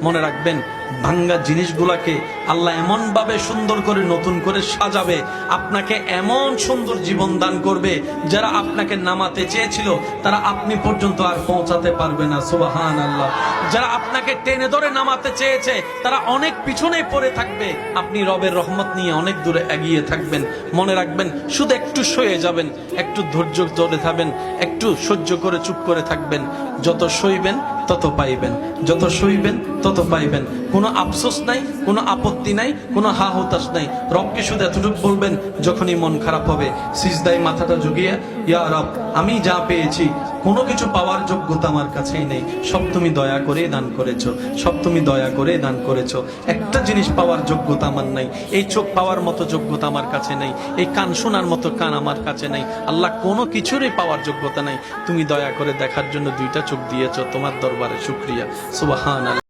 মনে রাখবেন, ভাঙ্গা জিনিসগুলাকে আল্লাহ এমন ভাবে সুন্দর করে নতুন করে সাজাবে, আপনাকে এমন সুন্দর জীবন দান করবে, যারা আপনাকে নামাতে চেয়েছিল তারা আপনি পর্যন্ত আর পৌঁছাতে পারবে না। সুবহানাল্লাহ। যারা আপনাকে টেনে ধরে নামাতে চেয়েছে তারা অনেক পিছনে পড়ে থাকবে, আপনি রবের রহমত নিয়ে অনেক দূরে এগিয়ে থাকবেন। মনে রাখবেন, শুধু একটু সয়ে যাবেন, একটু ধৈর্য ধরে থাকবেন, একটু সহ্য করে চুপ করে থাকবেন। যত সইবেন তত পাইবেন, যত সইবেন তত পাইবেন। কোনো আফসোস নাই, কোনো আপত্তি নাই, কোনো হা হতাশ নাই। রবকে শুধু এতটুকু বলবেন, যখনই মন খারাপ হবে সিজদায় মাথাটা ঝুঁকিয়ে, ইয়া রব, আমি যা পেয়েছি কোনো কিছু পাওয়ার যোগ্যতা আমার কাছেই নেই, সব তুমি দয়া করে দান করেছো, সব তুমি দয়া করে দান করেছো। একটা জিনিস পাওয়ার যোগ্যতা আমার নাই, এই চোখ পাওয়ার মতো যোগ্যতা আমার কাছে নেই, এই কান শোনার মতো কান আমার কাছে নেই। আল্লাহ, কোনো কিছুরই পাওয়ার যোগ্যতা নাই, তুমি দয়া করে দেখার জন্য দুইটা চোখ দিয়েছো, তোমার দরবারে শুকরিয়া। সুবহানাল্লাহ।